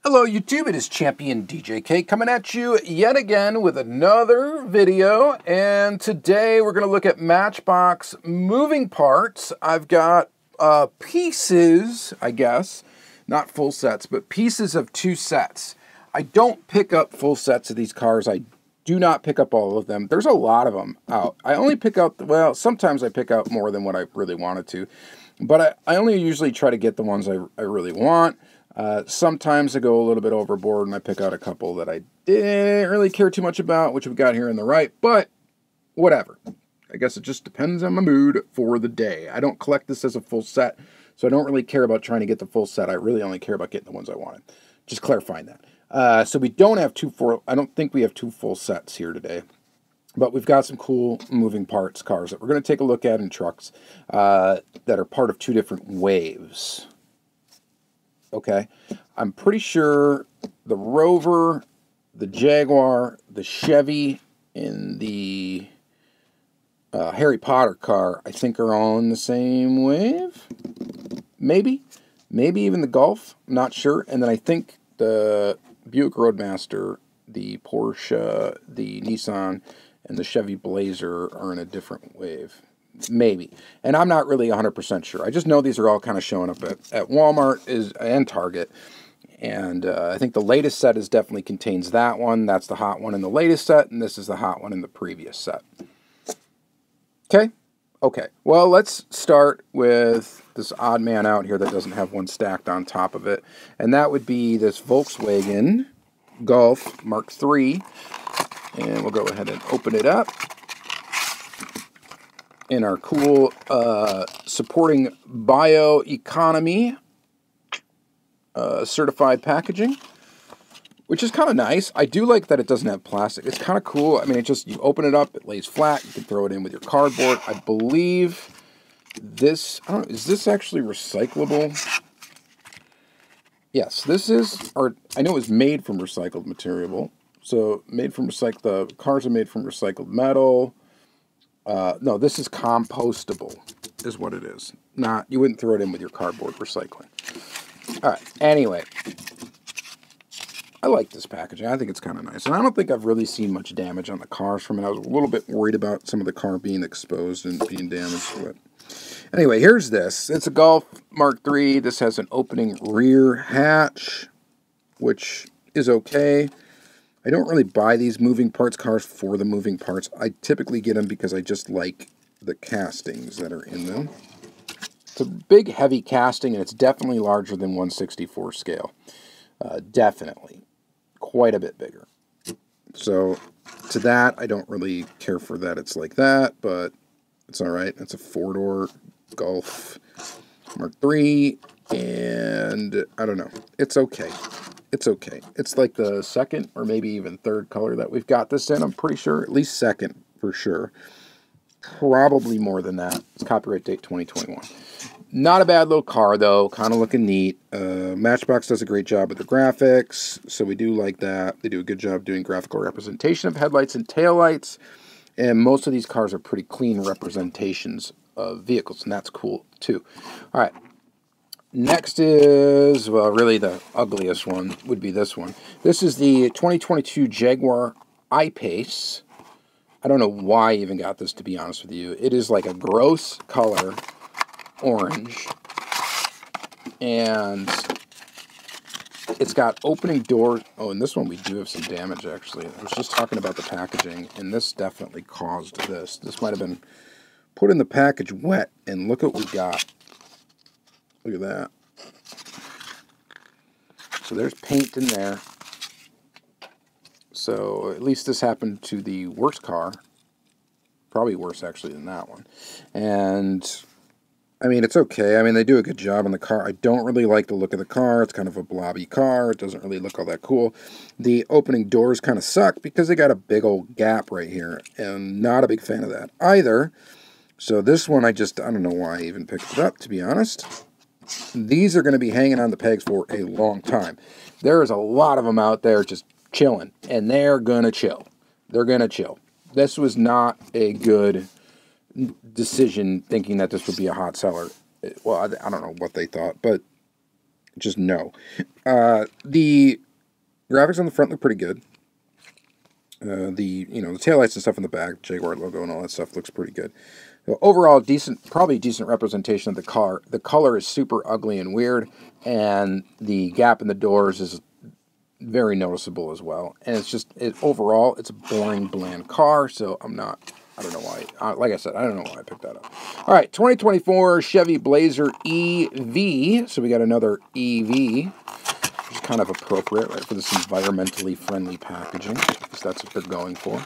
Hello YouTube, it is ChampionDJK coming at you yet again with another video, and today we're going to look at Matchbox Moving Parts. I've got pieces, I guess, not full sets, but pieces of two sets. I don't pick up full sets of these cars. I do not pick up all of them. There's a lot of them out. I only pick out, well, sometimes I pick out more than what I really wanted to, but I only usually try to get the ones I really want. Sometimes I go a little bit overboard and I pick out a couple that I didn't really care too much about, which we've got here in the right, but whatever. I guess it just depends on my mood for the day. I don't collect this as a full set, so I don't really care about trying to get the full set. I really only care about getting the ones I wanted. Just clarifying that. So we don't have I don't think we have two full sets here today, but we've got some cool moving parts cars that we're going to take a look at in trucks that are part of two different waves. Okay, I'm pretty sure the Rover, the Jaguar, the Chevy, and the Harry Potter car, I think, are all in the same wave. Maybe even the Golf, I'm not sure. And then I think the Buick Roadmaster, the Porsche, the Nissan, and the Chevy Blazer are in a different wave. Maybe. And I'm not really 100% sure. I just know these are all kind of showing up at Walmart and Target. And I think the latest set definitely contains that one. That's the hot one in the latest set, and this is the hot one in the previous set. Okay? Okay. Well, let's start with this odd man out here that doesn't have one stacked on top of it. And that would be this Volkswagen Golf Mark III. And we'll go ahead and open it up in our cool supporting bioeconomy certified packaging, which is kind of nice. I do like that it doesn't have plastic. It's kind of cool. I mean, you open it up, it lays flat. You can throw it in with your cardboard. I believe this, I don't know, is this actually recyclable? Yes, this is, or I know it was made from recycled material. So the cars are made from recycled metal. No, this is compostable, is what it is. You wouldn't throw it in with your cardboard recycling. All right, anyway. I like this packaging. I think it's kind of nice. And I don't think I've really seen much damage on the cars from it. I was a little bit worried about some of the car being exposed and being damaged. But anyway, here's this. It's a Golf Mark III. This has an opening rear hatch, which is okay. I don't really buy these moving parts cars for the moving parts. I typically get them because I just like the castings that are in them. It's a big, heavy casting, and it's definitely larger than 1/64 scale. Definitely. Quite a bit bigger. So, to that, I don't really care for that it's like that, but it's alright. It's a four-door Golf Mark III, and I don't know. It's okay. It's okay. It's like the second or maybe even third color that we've got this in. I'm pretty sure. At least second for sure. Probably more than that. It's copyright date 2021. Not a bad little car though. Kind of looking neat. Matchbox does a great job with the graphics. So we do like that. They do a good job doing graphical representation of headlights and taillights. And most of these cars are pretty clean representations of vehicles. And that's cool too. All right. Next is, well, really the ugliest one would be this one. This is the 2022 Jaguar I-Pace. I don't know why I even got this, to be honest with you. It is like a gross color orange. And it's got opening doors. Oh, and this one we do have some damage, actually. I was just talking about the packaging, and this definitely caused this. This might have been put in the package wet, and look what we got. Look at that. So there's paint in there. So at least this happened to the worst car. Probably worse, actually, than that one. And, I mean, it's okay. I mean, they do a good job on the car. I don't really like the look of the car. It's kind of a blobby car. It doesn't really look all that cool. The opening doors kind of suck because they got a big old gap right here. And not a big fan of that either. So this one, I don't know why I even picked it up, to be honest. These are going to be hanging on the pegs for a long time. There is a lot of them out there just chilling, and they're going to chill. They're going to chill. This was not a good decision thinking that this would be a hot seller. Well, I don't know what they thought, but Just no. The graphics on the front look pretty good. The taillights and stuff in the back, Jaguar logo and all that stuff looks pretty good. So overall, probably decent representation of the car. The color is super ugly and weird, and the gap in the doors is very noticeable as well. And overall, it's a boring, bland car, so I don't know why. Like I said, I don't know why I picked that up. All right, 2024 Chevy Blazer EV. So we got another EV, which is kind of appropriate, right, for this environmentally friendly packaging, because that's what they're going for.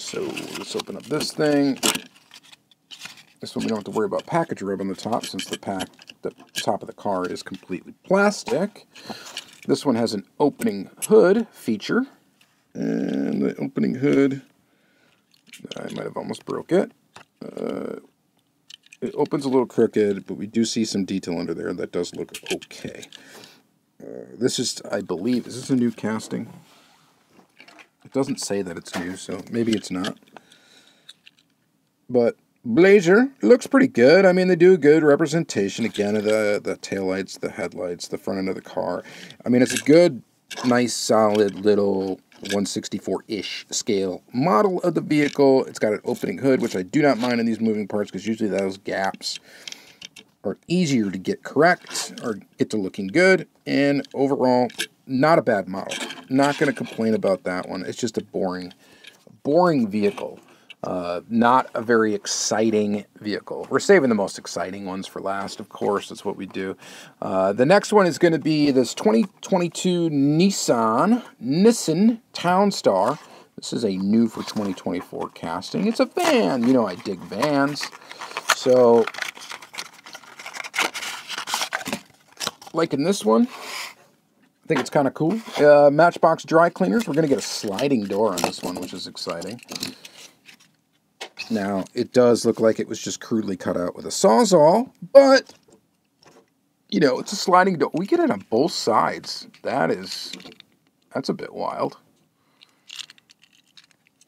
So let's open up this thing. This one we don't have to worry about package rib on the top, since the top of the car is completely plastic. This one has an opening hood feature. And the opening hood, I might have almost broke it. It opens a little crooked, but we do see some detail under there that does look okay. This is, I believe, is this a new casting? It doesn't say that it's new, so maybe it's not. But Blazer looks pretty good. I mean, they do a good representation, again, of the taillights, the headlights, the front end of the car. I mean, it's a good, nice, solid little 1/64-ish scale model of the vehicle. It's got an opening hood, which I do not mind in these moving parts, because usually those gaps are easier to get correct or get to looking good. And overall, not a bad model. Not going to complain about that one. It's just a boring vehicle. Not a very exciting vehicle. We're saving the most exciting ones for last, of course. That's what we do. The next one is going to be this 2022 Nissan Townstar. This is a new for 2024 casting. It's a van. You know I dig vans. So, like in this one, I think it's kind of cool. Matchbox dry cleaners. We're going to get a sliding door on this one, which is exciting. Now, it does look like it was just crudely cut out with a Sawzall, but, you know, it's a sliding door. We get it on both sides. That's a bit wild.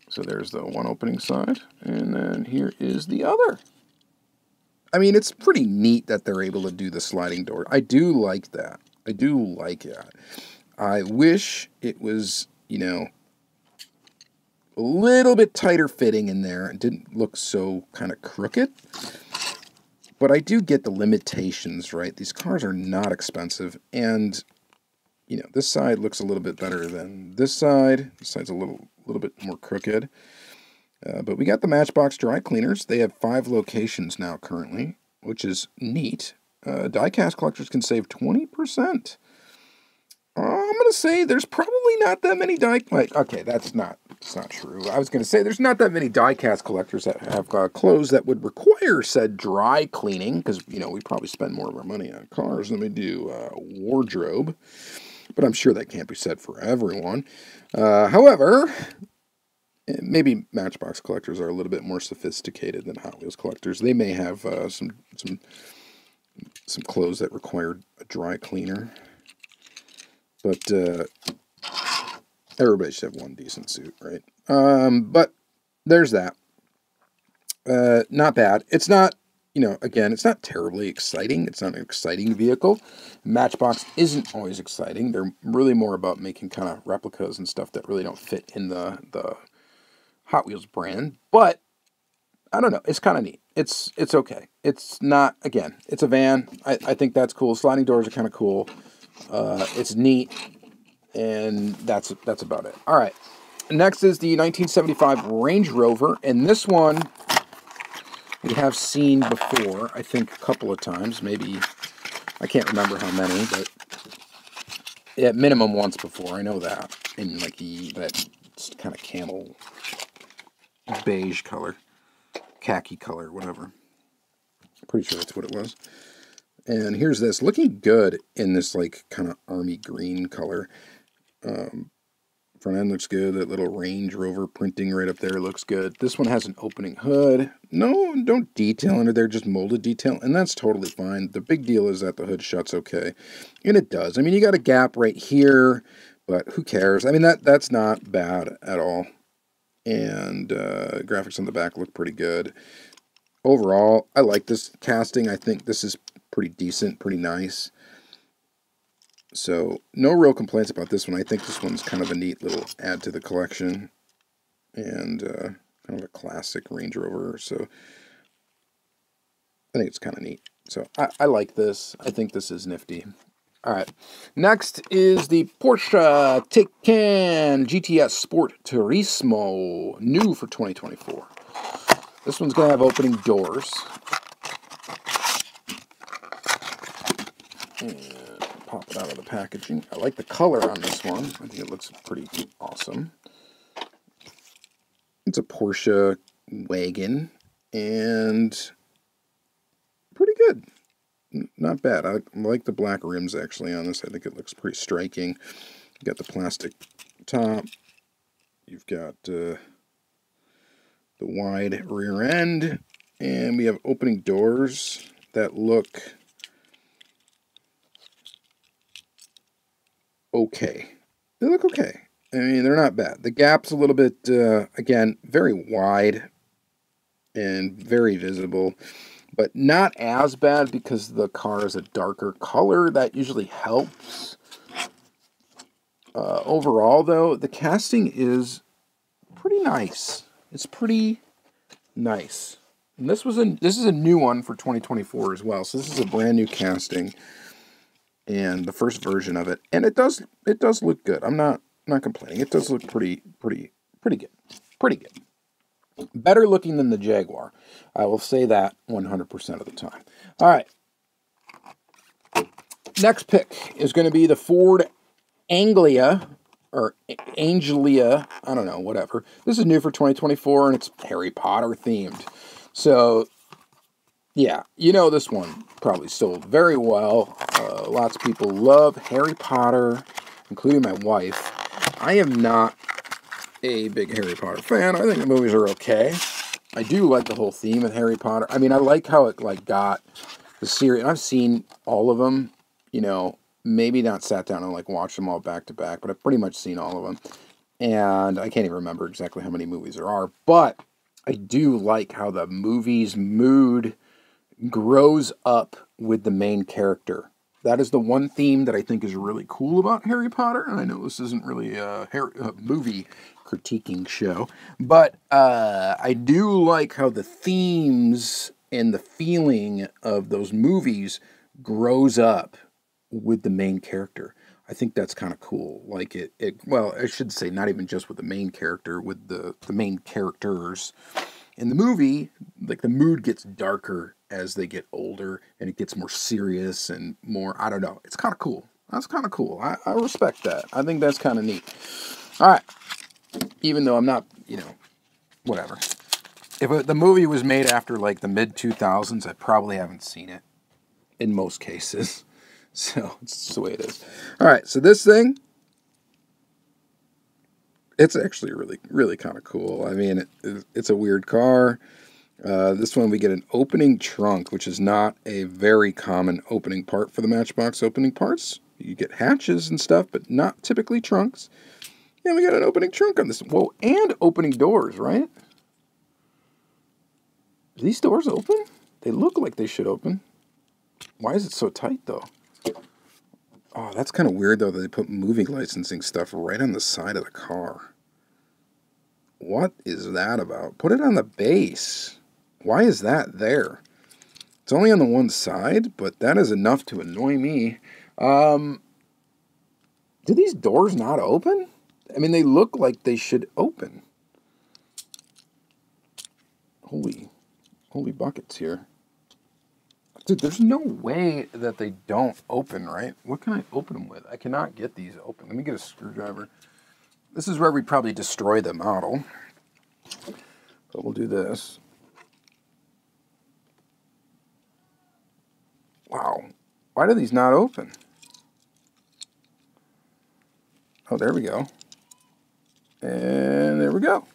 So there's the one opening side, and then here is the other. I mean, it's pretty neat that they're able to do the sliding door. I do like that. I do like that. I wish it was, you know, a little bit tighter fitting in there. It didn't look so kind of crooked. But I do get the limitations, right? These cars are not expensive. And, you know, this side looks a little bit better than this side. This side's a little bit more crooked. But we got the Matchbox dry cleaners. They have 5 locations now currently, which is neat. Diecast collectors can save 20%. I'm going to say there's probably not that many okay, that's not true. I was going to say there's not that many diecast collectors that have clothes that would require said dry cleaning, because, you know, we probably spend more of our money on cars than we do wardrobe. But I'm sure that can't be said for everyone. However, maybe Matchbox collectors are a little bit more sophisticated than Hot Wheels collectors. They may have some clothes that require a dry cleaner. But everybody should have one decent suit, right? But there's that. Not bad. It's not, you know, again, it's not terribly exciting. It's not an exciting vehicle. Matchbox isn't always exciting. They're really more about making kind of replicas and stuff that really don't fit in the Hot Wheels brand. But I don't know. It's kind of neat. It's okay. It's not, again, it's a van. I think that's cool. Sliding doors are kind of cool. It's neat, and that's about it. All right, next is the 1975 Range Rover, and this one we have seen before, I think a couple of times, maybe, I can't remember how many, but at minimum once before, I know that, in like that kind of camel beige color, khaki color, whatever. Pretty sure that's what it was. And here's this, looking good in this like kind of army green color. Front end looks good. That little Range Rover printing right up there looks good. This one has an opening hood. No, don't detail under there, just molded detail, and that's totally fine. The big deal is that the hood shuts okay, and it does. I mean, you got a gap right here, but who cares? I mean, that's not bad at all. And graphics on the back look pretty good. Overall, I like this casting. I think this is pretty decent, pretty nice. So no real complaints about this one. I think this one's kind of a neat little add to the collection, and kind of a classic Range Rover. So I think it's kind of neat. So I like this. I think this is nifty. All right. Next is the Porsche Taycan GTS Sport Turismo, new for 2024. This one's going to have opening doors. And pop it out of the packaging. I like the color on this one. I think it looks pretty awesome. It's a Porsche wagon, and pretty good. Not bad. I like the black rims actually on this. I think it looks pretty striking. You've got the plastic top. You've got the wide rear end, and we have opening doors that look okay. They look okay. I mean, they're not bad. The gap's a little bit, again, very wide and very visible, but not as bad because the car is a darker color. That usually helps. Overall, though, the casting is pretty nice. It's pretty nice. And this is a new one for 2024 as well. So this is a brand new casting, and the first version of it, and it does look good. I'm not complaining. It does look pretty good. Pretty good. Better looking than the Jaguar. I will say that 100% of the time. All right. Next pick is going to be the Ford Anglia, or Anglia, I don't know, whatever. This is new for 2024, and it's Harry Potter themed. So, yeah, you know this one probably sold very well. Lots of people love Harry Potter, including my wife. I am not a big Harry Potter fan. I think the movies are okay. I do like the whole theme of Harry Potter. I mean, I like how it got the series. And I've seen all of them. You know, maybe not sat down and watched them all back to back, but I've pretty much seen all of them. And I can't even remember exactly how many movies there are. But I do like how the movie's mood grows up with the main character. That is the one theme that I think is really cool about Harry Potter. And I know this isn't really a movie critiquing show, but I do like how the themes and the feeling of those movies grows up with the main character. I think that's kind of cool. Well, I should say not even just with the main character, with the main characters. In the movie, the mood gets darker as they get older, and it gets more serious and more, I don't know. It's kind of cool. That's kind of cool. I respect that. I think that's kind of neat. All right. Even though I'm not, whatever. If the movie was made after, the mid-2000s, I probably haven't seen it in most cases. So, it's just the way it is. All right. So, this thing, it's actually really, really kind of cool. I mean, it's a weird car. This one we get an opening trunk, which is not a very common opening part for the Matchbox opening parts. You get hatches and stuff, but not typically trunks. And we got an opening trunk on this. Whoa, and opening doors, right? Are these doors open? They look like they should open. Why is it so tight, though? Oh, that's kind of weird, though, that they put moving licensing stuff right on the side of the car. What is that about? Put it on the base. Why is that there? It's only on the one side, but that is enough to annoy me. Do these doors not open? I mean, they look like they should open. Holy buckets here. Dude, there's no way that they don't open, right? What can I open them with? I cannot get these open. Let me get a screwdriver. This is where we probably destroy the model. But we'll do this. Wow. Why do these not open? Oh, there we go. And there we go.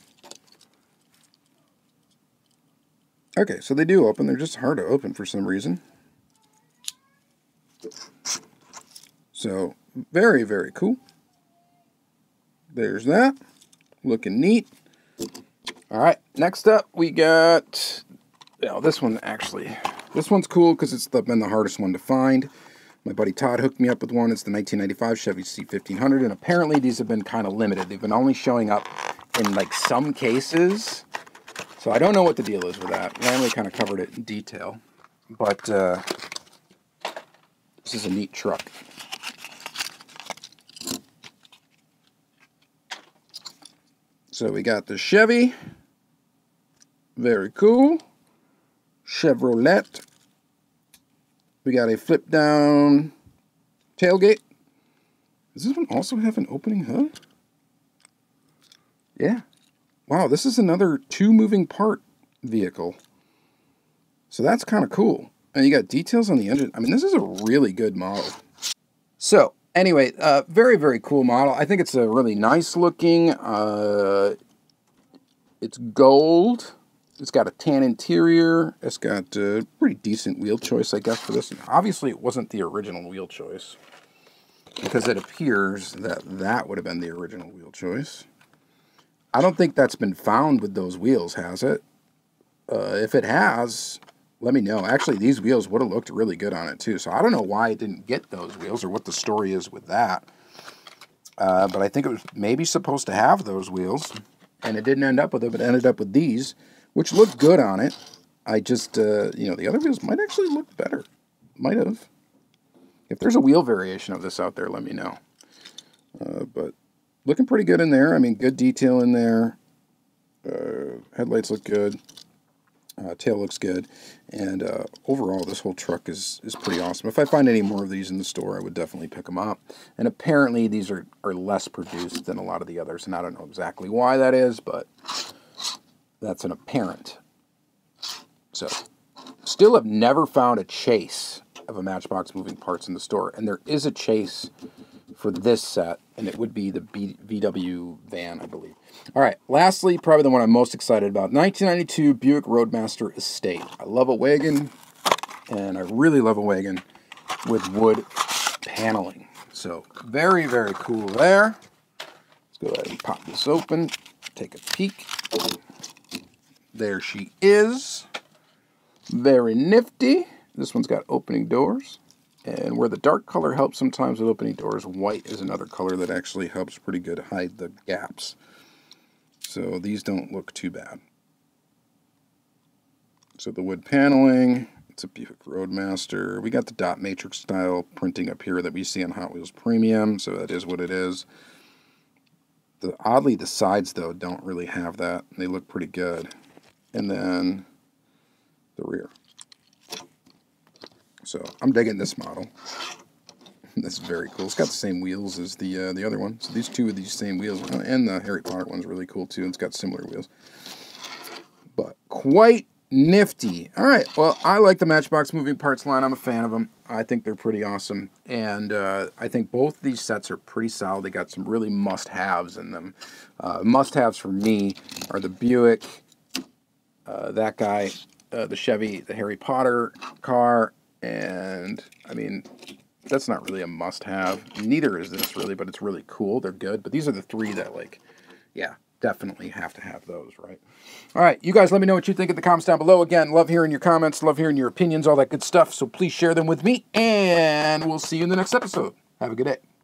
Okay, so they do open. They're just hard to open for some reason. So, very, very cool. There's that. Looking neat. All right, next up we got... this one actually This one's cool because it's been the hardest one to find. My buddy Todd hooked me up with one. It's the 1995 Chevy C500, and apparently these have been kind of limited. They've been only showing up in like some cases, so I don't know what the deal is with that. Randy kind of covered it in detail, but this is a neat truck. So we got the Chevy, very cool. Chevrolet. We got a flip down tailgate. Does this one also have an opening hood? Yeah. Wow, this is another 2 moving part vehicle. So that's kind of cool. And you got details on the engine. I mean, this is a really good model. So, anyway, very, very cool model. I think it's a really nice looking. It's gold. It's got a tan interior. It's got a pretty decent wheel choice, I guess, for this. Obviously, it wasn't the original wheel choice, because it appears that that would have been the original wheel choice. I don't think that's been found with those wheels, has it? If it has, let me know. Actually, these wheels would have looked really good on it, too. So I don't know why it didn't get those wheels or what the story is with that. But I think it was maybe supposed to have those wheels, and it didn't end up with it. It ended up with these, which looked good on it. I just, you know, the other wheels might actually look better. Might have. If there's a wheel variation of this out there, let me know. But looking pretty good in there. I mean, good detail in there. Headlights look good. Tail looks good. And overall, this whole truck is pretty awesome. If I find any more of these in the store, I would definitely pick them up. And apparently, these are less produced than a lot of the others. And I don't know exactly why that is, but that's an apparent. So, still have never found a chase of a Matchbox Moving Parts in the store. And there is a chase for this set, and it would be the VW van, I believe. All right, lastly, probably the one I'm most excited about, 1992 Buick Roadmaster Estate. I love a wagon, and I really love a wagon with wood paneling. So, very, very cool there. Let's go ahead and pop this open, take a peek. There she is. Very nifty. This one's got opening doors. And where the dark color helps sometimes with opening doors, white is another color that actually helps pretty good hide the gaps. So these don't look too bad. So the wood paneling, it's a Buick Roadmaster. We got the dot matrix style printing up here that we see on Hot Wheels Premium, so that is what it is. Oddly, the sides, though, don't really have that. They look pretty good. And then the rear. So I'm digging this model. That's very cool. It's got the same wheels as the other one. So these two of these same wheels, and the Harry Potter one's really cool too. It's got similar wheels, but quite nifty. All right. Well, I like the Matchbox Moving Parts line. I'm a fan of them. I think they're pretty awesome, and I think both these sets are pretty solid. They got some really must-haves in them. Must-haves for me are the Buick, that guy, the Chevy, the Harry Potter car. And, I mean, that's not really a must-have. Neither is this, really, but it's really cool. They're good. But these are the three that, like, yeah, definitely have to have those, right? All right, you guys let me know what you think in the comments down below. Again, love hearing your comments, love hearing your opinions, all that good stuff. So please share them with me, and we'll see you in the next episode. Have a good day.